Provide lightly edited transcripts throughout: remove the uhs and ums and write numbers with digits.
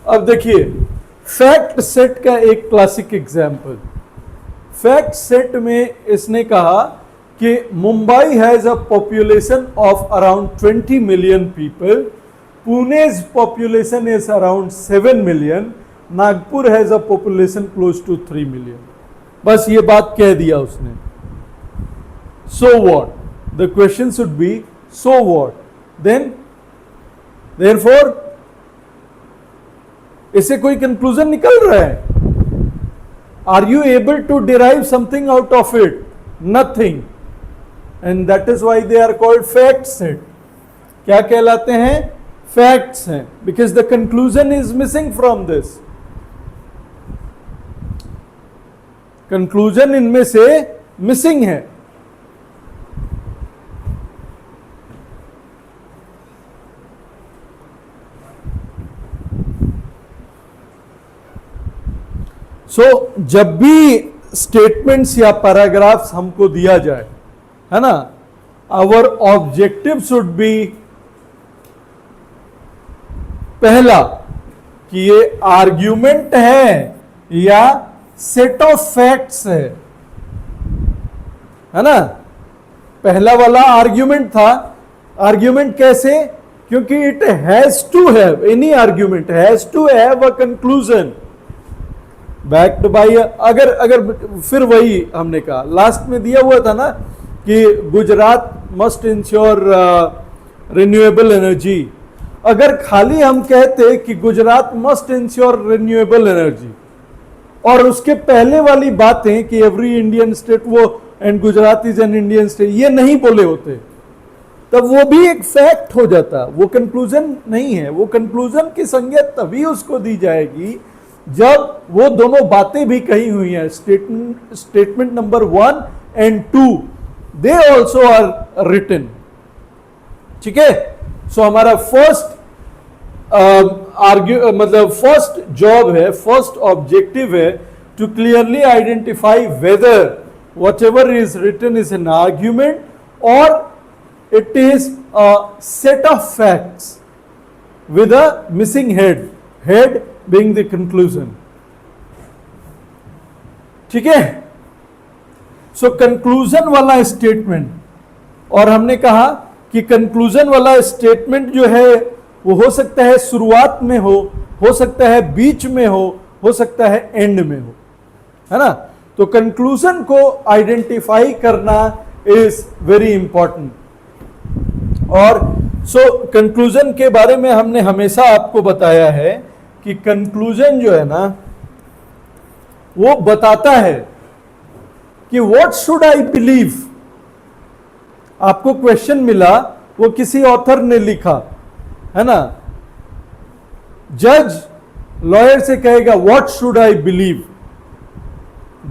अब देखिए fact set का एक क्लासिक एग्जाम्पल। फैक्ट सेट में इसने कहा कि Mumbai has a population of around 20 million people, Pune's population is around 7 million, Nagpur has a population close to 3 million. बस ये बात कह दिया उसने। So what, the question should be so what, then therefore इससे कोई कंक्लूजन निकल रहा है? Are you able to derive something out of it? Nothing. And that is why they are called fact set. क्या कहलाते हैं? फैक्ट्स हैं, because the conclusion is missing from this. Conclusion इनमें से मिसिंग है। सो जब भी स्टेटमेंट्स या पैराग्राफ्स हमको दिया जाए, है ना, आवर ऑब्जेक्टिव शुड बी, पहला कि ये आर्ग्यूमेंट है या सेट ऑफ फैक्ट्स है ना। पहला वाला आर्ग्यूमेंट था। आर्ग्यूमेंट कैसे? क्योंकि it has to have, any argument has to have a conclusion backed by, अगर फिर वही हमने कहा लास्ट में दिया हुआ था ना कि Gujarat must ensure renewable energy. अगर खाली हम कहते कि Gujarat must ensure renewable energy और उसके पहले वाली बातें कि एवरी इंडियन स्टेट वो and Gujarat is an Indian state, ये नहीं बोले होते, तब वो भी एक फैक्ट हो जाता। वो कंक्लूजन नहीं है। वो कंक्लूजन की संज्ञा तभी उसको दी जाएगी जब वो दोनों बातें भी कही हुई हैं। Statement number 1 and 2 they also are written. ठीक है। सो हमारा फर्स्ट मतलब फर्स्ट जॉब है, फर्स्ट ऑब्जेक्टिव है to clearly identify whether whatever is written is an argument और it is a set of facts with a missing head being the conclusion। ठीक है। So conclusion वाला statement, और हमने कहा कि कंक्लूजन वाला स्टेटमेंट जो है वो हो सकता है शुरुआत में हो सकता है बीच में हो सकता है एंड में हो, है ना। तो कंक्लूजन को आइडेंटिफाई करना इज वेरी इंपॉर्टेंट। और सो कंक्लूजन के बारे में हमने हमेशा आपको बताया है कि कंक्लूजन जो है ना वो बताता है कि व्हाट शुड आई बिलीव। आपको क्वेश्चन मिला, वो किसी ऑथर ने लिखा, है ना। जज लॉयर से कहेगा what should I believe,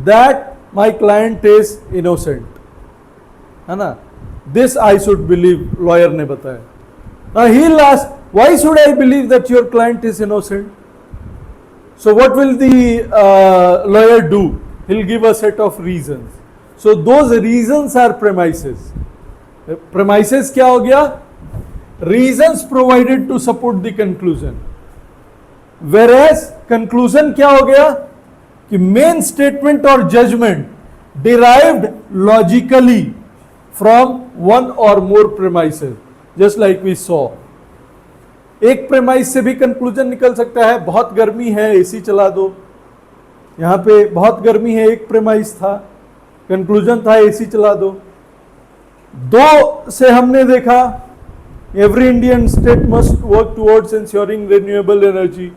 that my client is innocent, है ना, this I should believe, lawyer ने बताया। Now he will ask why should I believe that your client is innocent. So what will the lawyer do? He'll give a set of reasons. So those reasons are premises. Premises क्या हो गया? Reasons provided to support the conclusion. Whereas conclusion क्या हो गया? कि main statement or judgment derived logically from one or more premises, just like we saw. एक premise से भी कंक्लूजन निकल सकता है। बहुत गर्मी है, एसी चला दो। यहाँ पे बहुत गर्मी है, एक प्रेमाइस था, कंक्लूजन था एसी चला दो। 2 से हमने देखा every Indian state must work towards ensuring renewable energy.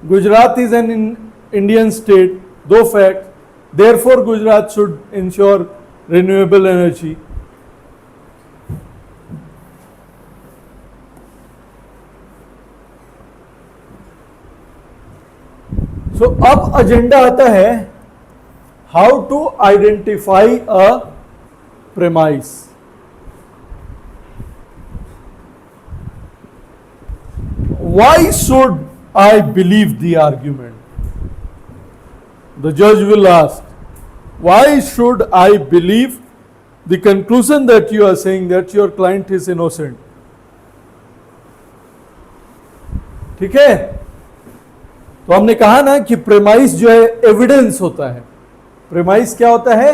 Gujarat is an Indian state, 2 fact, therefore Gujarat should ensure renewable energy. So अब एजेंडा आता है how to identify a premise. Why should I believe the argument? The जज will ask why should I believe the conclusion that you are saying that your client is innocent. ठीक है, तो हमने कहा ना कि प्रेमाइस जो है एविडेंस होता है। प्रेमाइस क्या होता है?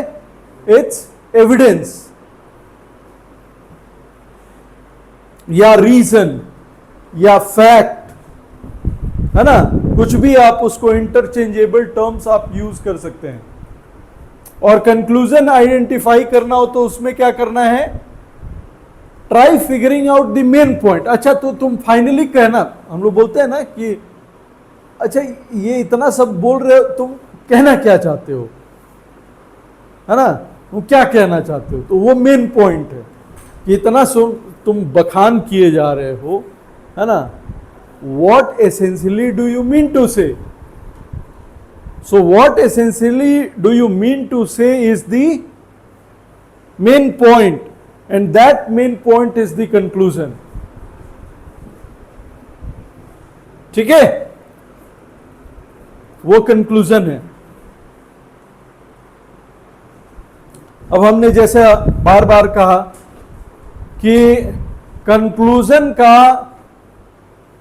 इट्स एविडेंस या रीजन या फैक्ट, है ना, कुछ भी आप उसको इंटरचेंजेबल टर्म्स आप यूज कर सकते हैं। और कंक्लूजन आइडेंटिफाई करना हो तो उसमें क्या करना है? Try figuring out the main point. अच्छा, तो तुम फाइनली कहना, हम लोग बोलते हैं ना कि अच्छा ये इतना सब बोल रहे हो, तुम कहना क्या चाहते हो, है ना, तुम क्या कहना चाहते हो? तो वो मेन पॉइंट है कि इतना तुम बखान किए जा रहे हो, है ना, what essentially do you mean to say? So what essentially do you mean to say is the main point, and that main point is the conclusion. ठीक है, वो कंक्लूजन है। अब हमने जैसे बार बार कहा कि कंक्लूजन का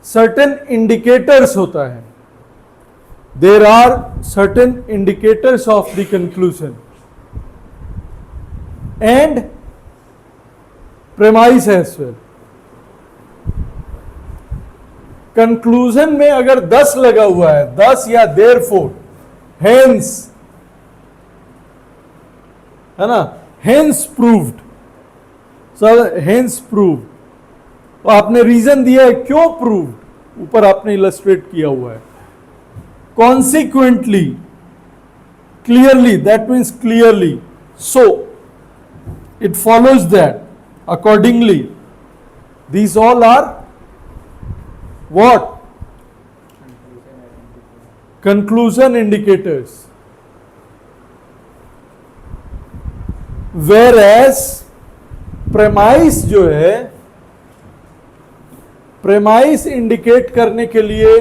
सर्टेन इंडिकेटर्स होता है। There are certain indicators of the conclusion and premise as well. Conclusion में अगर 10 लगा हुआ है, 10 या देयरफॉर, हेंस, है ना, hence proved, sir hence proved, तो आपने रीजन दिया है क्यों प्रूव्ड, ऊपर आपने इलस्ट्रेट किया हुआ है। Consequently, clearly, that means clearly, so it follows that, accordingly, these all are what? Conclusion indicators. Whereas premise जो है, premise indicate करने के लिए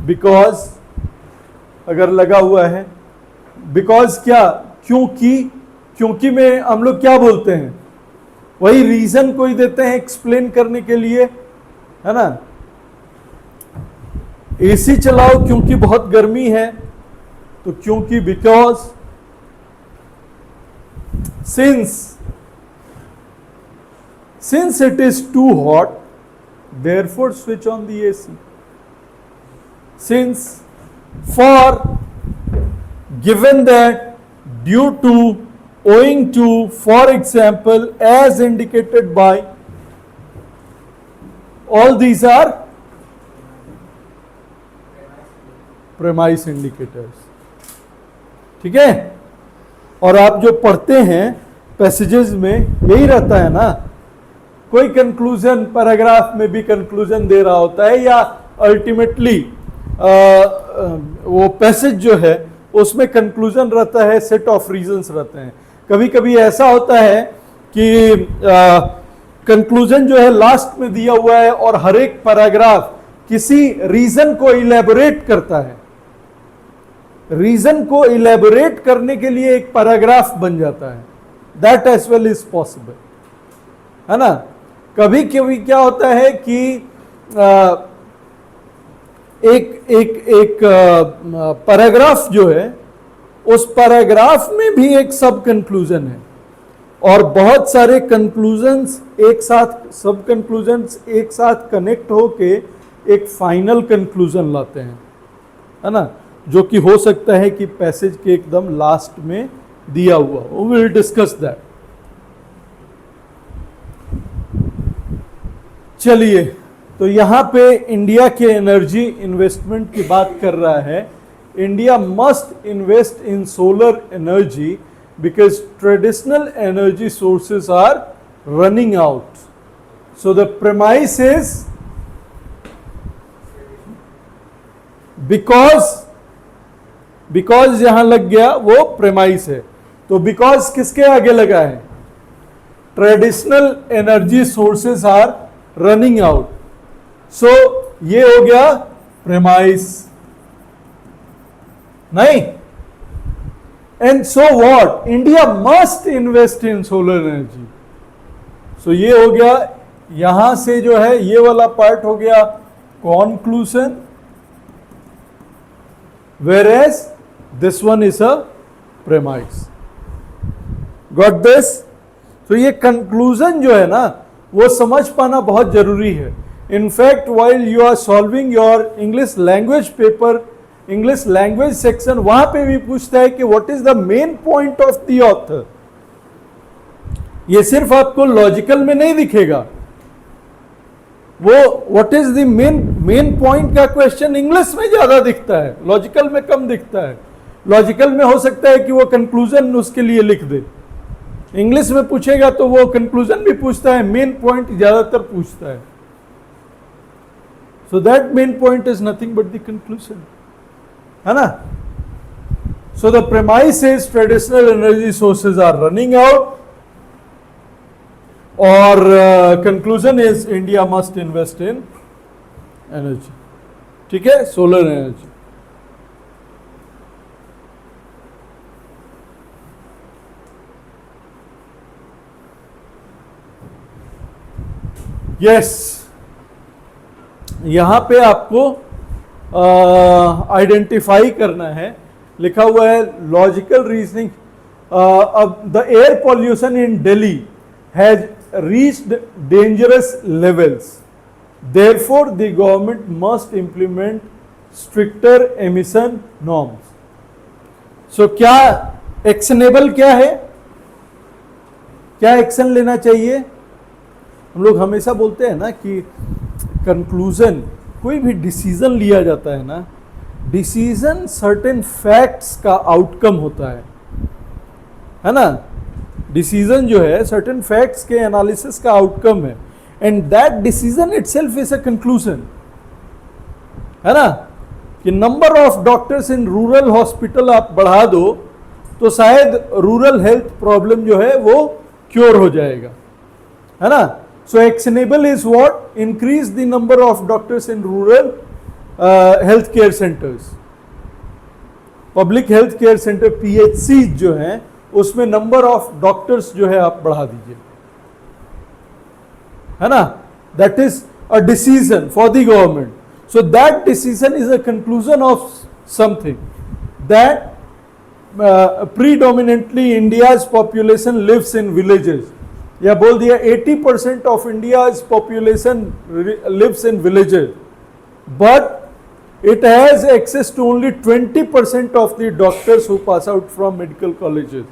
because अगर लगा हुआ है, because क्या, क्योंकि में हम लोग क्या बोलते हैं, वही रीजन कोई देते हैं एक्सप्लेन करने के लिए, है ना। एसी चलाओ क्योंकि बहुत गर्मी है, तो क्योंकि, because, since it is too hot therefore switch on the AC, since, for, given that, due to, owing to, for example, as indicated by, all these are premise indicators. ठीक है, और आप जो पढ़ते हैं पैसेजेस में यही रहता है ना, कोई कंक्लूजन पैराग्राफ में भी कंक्लूजन दे रहा होता है, या अल्टीमेटली वो पैसेज जो है उसमें कंक्लूजन रहता है, सेट ऑफ रीजंस रहते हैं। कभी कभी ऐसा होता है कि कंक्लूजन जो है लास्ट में दिया हुआ है और हर एक पैराग्राफ किसी रीजन को इलेबोरेट करता है, रीजन को इलेबोरेट करने के लिए एक पैराग्राफ बन जाता है। That as well is possible, है ना। कभी कभी क्या होता है कि एक पैराग्राफ जो है, उस पैराग्राफ में भी एक सब कंक्लूजन है, और बहुत सारे कंक्लूजन्स एक साथ, सब कंक्लूजन्स एक साथ कनेक्ट होके एक फाइनल कंक्लूजन लाते हैं, है ना, जो कि हो सकता है कि पैसेज के एकदम लास्ट में दिया हुआ। We will discuss that. चलिए, तो यहां पे इंडिया के एनर्जी इन्वेस्टमेंट की बात कर रहा है। India must invest in solar energy because traditional energy sources are running out. So the premise is because यहां लग गया, वो प्रेमाइस है। तो बिकॉज किसके आगे लगा है? Traditional energy sources are running out. So ये हो गया प्रेमाइस, नहीं। And so what? India must invest in solar energy. So ये हो गया, यहां से जो है ये वाला पार्ट हो गया conclusion, whereas this one is a premise. Got this? तो ये कंक्लूजन जो है ना वो समझ पाना बहुत जरूरी है. In fact while you are solving your English language paper, English language section, वहां पे भी पूछता है कि what is the main point of the author. ये सिर्फ आपको लॉजिकल में नहीं दिखेगा, वो what is the main point का क्वेश्चन इंग्लिश में ज्यादा दिखता है, लॉजिकल में कम दिखता है. लॉजिकल में हो सकता है कि वो कंक्लूजन उसके लिए लिख दे, इंग्लिश में पूछेगा तो वो कंक्लूजन भी पूछता है, मेन पॉइंट ज्यादातर पूछता है. So that main point is nothing but the conclusion, है ना. So the premise is traditional energy sources are running out, और conclusion is India must invest in energy. ठीक है, सोलर एनर्जी. यस, यहां पे आपको आइडेंटिफाई करना है, लिखा हुआ है लॉजिकल रीजनिंग. अब the air pollution in Delhi has reached dangerous levels, therefore the government must implement stricter emission norms. So क्या एक्शनेबल क्या है, क्या एक्शन लेना चाहिए. हम लोग हमेशा बोलते हैं ना कि कंक्लूजन, कोई भी डिसीजन लिया जाता है ना, डिसीजन सर्टेन फैक्ट्स का आउटकम होता है ना. डिसीजन जो है सर्टेन फैक्ट्स के एनालिसिस का आउटकम है, and that decision itself is a conclusion, है ना. कि number of doctors in rural hospital आप बढ़ा दो तो शायद रूरल हेल्थ प्रॉब्लम जो है वो क्योर हो जाएगा, है ना. So actionable is what? Increase the number of doctors in rural healthcare centers. Public healthcare center PHC जो हैं उसमें number of doctors जो है आप बढ़ा दीजिए, है ना. That is a decision for the government. So that decision is a conclusion of something, that predominantly India's population lives in villages. या बोल दिया 80% of India's population lives in villages, but it has access to only 20% of the doctors who pass out from medical colleges.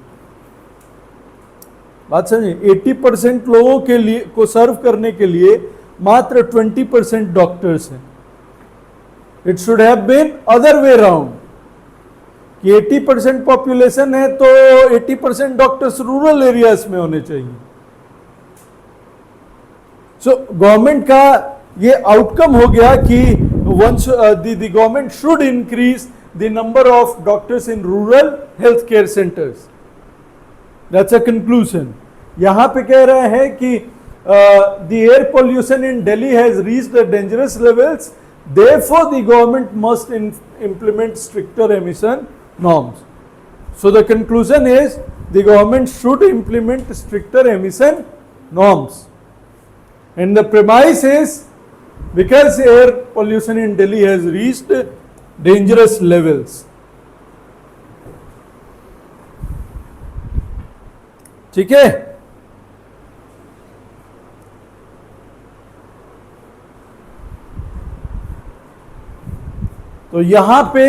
बात समझिए, 80% लोगों के लिए को सर्व करने के लिए मात्र 20% डॉक्टर्स हैं. It should have been other way round कि 80% पॉपुलेशन है तो 80% डॉक्टर्स रूरल एरियाज में होने चाहिए. सो गवर्नमेंट का ये आउटकम हो गया कि once the government should increase the number of doctors in rural health care centres. That's a conclusion. यहां पे कह रहे हैं कि the air pollution in Delhi has reached dangerous levels, therefore the government must implement stricter emission norms. So the conclusion is the government should implement stricter emission norms. And the premise is because air pollution in Delhi has reached dangerous levels. ठीक है, तो यहां पे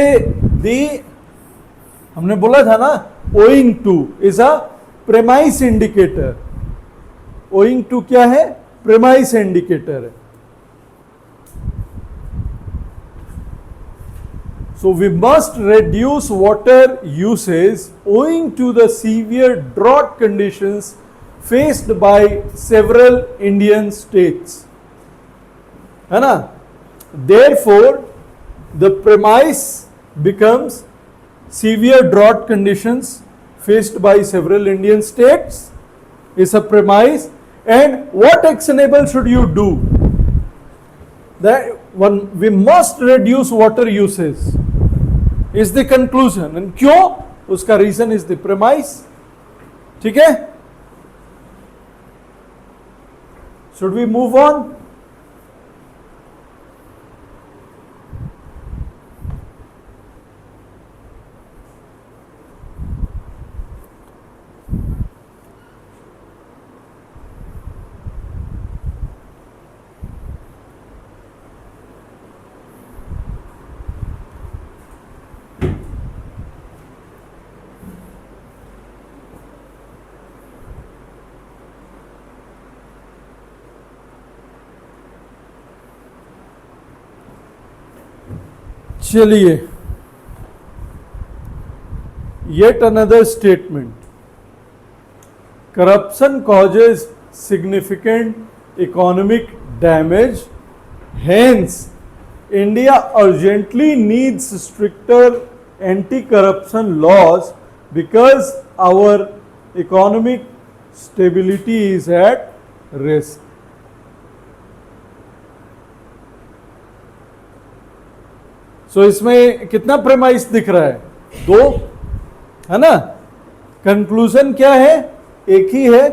दी हमने बोला था ना, owing to is a premise indicator. owing to क्या है? premise indicator है. So we must reduce water usage owing to the severe drought conditions faced by several Indian states. है ना? Therefore, the premise becomes severe drought conditions faced by several Indian states is a premise. And what actionable should you do? That one, we must reduce water usage is the conclusion. And क्यों? उसका reason is the premise. ठीक है? Should we move on? चलिए, yet another statement. Corruption causes significant economic damage. Hence, India urgently needs stricter anti-corruption laws because our economic stability is at risk. सो इसमें कितना premise दिख रहा है? 2 है ना। कंक्लूजन क्या है? एक ही है।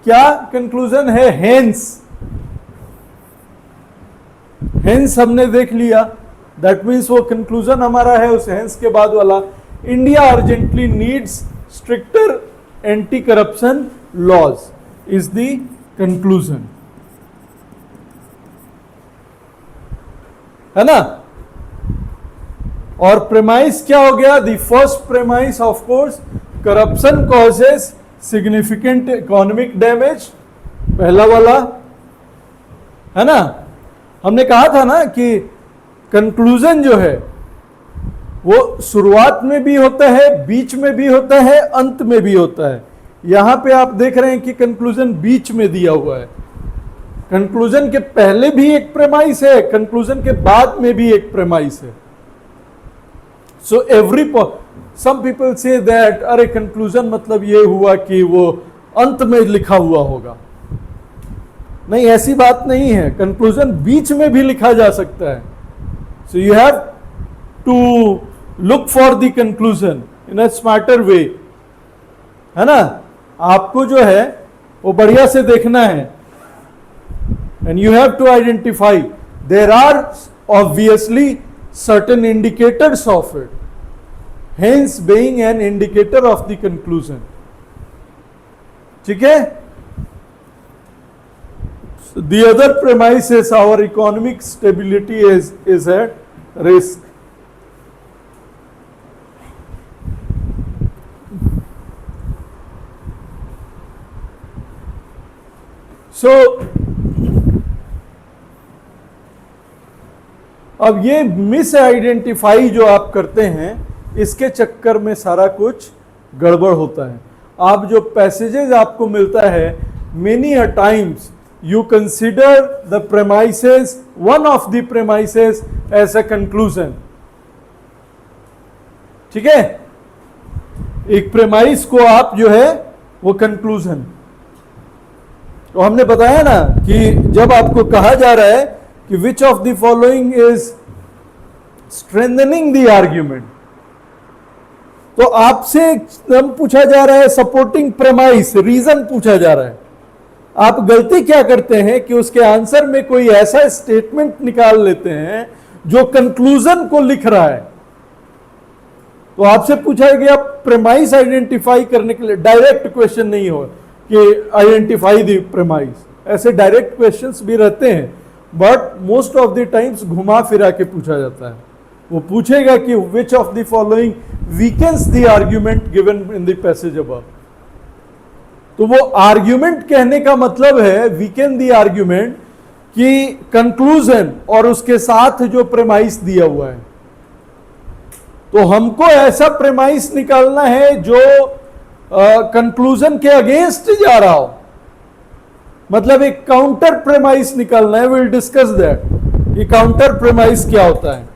क्या कंक्लूजन है? हेंस। हेंस हमने देख लिया, दैट मीन्स वो कंक्लूजन हमारा है उस हेंस के बाद वाला, India urgently needs stricter anti corruption laws is the conclusion, है ना। और प्रेमाइस क्या हो गया? The first premise of course, corruption causes significant economic damage, पहला वाला, है ना। हमने कहा था ना कि कंक्लूजन जो है वो शुरुआत में भी होता है, बीच में भी होता है, अंत में भी होता है। यहां पे आप देख रहे हैं कि कंक्लूजन बीच में दिया हुआ है। कंक्लूजन के पहले भी एक प्रेमाइस है, कंक्लूजन के बाद में भी एक प्रेमाइस है। So some people say that अरे कंक्लूजन मतलब ये हुआ कि वो अंत में लिखा हुआ होगा। नहीं, ऐसी बात नहीं है, कंक्लूजन बीच में भी लिखा जा सकता है। So you have to look for the conclusion in a smarter way, है ना। आपको जो है वो बढ़िया से देखना है, and you have to identify there are obviously certain indicators of it, hence being an indicator of the conclusion. ठीक है। So the other premise is our economic stability is at risk. So अब ये miss identify जो आप करते हैं, इसके चक्कर में सारा कुछ गड़बड़ होता है। आप जो पैसेजेस आपको मिलता है, many a times you consider the premises, one of the premises as a conclusion. ठीक है, एक प्रेमाइस को आप जो है वो कंक्लूजन। तो हमने बताया ना कि जब आपको कहा जा रहा है कि which of the following is strengthening the argument, तो आपसे एकदम पूछा जा रहा है सपोर्टिंग प्रेमाइस, रीजन पूछा जा रहा है। आप गलती क्या करते हैं कि उसके आंसर में कोई ऐसा स्टेटमेंट निकाल लेते हैं जो कंक्लूजन को लिख रहा है। तो आपसे पूछा गया प्रेमाइस आइडेंटिफाई करने के लिए, डायरेक्ट क्वेश्चन नहीं हो कि आइडेंटिफाई द प्रेमाइस, ऐसे डायरेक्ट क्वेश्चंस भी रहते हैं, but most of the times घुमा फिरा के पूछा जाता है। वो पूछेगा कि which of the following weakens the argument given in the passage above. तो वो आर्ग्यूमेंट कहने का मतलब है वीकेन द आर्ग्यूमेंट, कि कंक्लूजन और उसके साथ जो प्रेमाइस दिया हुआ है। तो हमको ऐसा प्रेमाइस निकालना है जो कंक्लूजन के अगेंस्ट जा रहा हो, मतलब एक काउंटर प्रेमाइस निकालना है। विल डिस्कस दैट, ये काउंटर प्रेमाइस क्या होता है।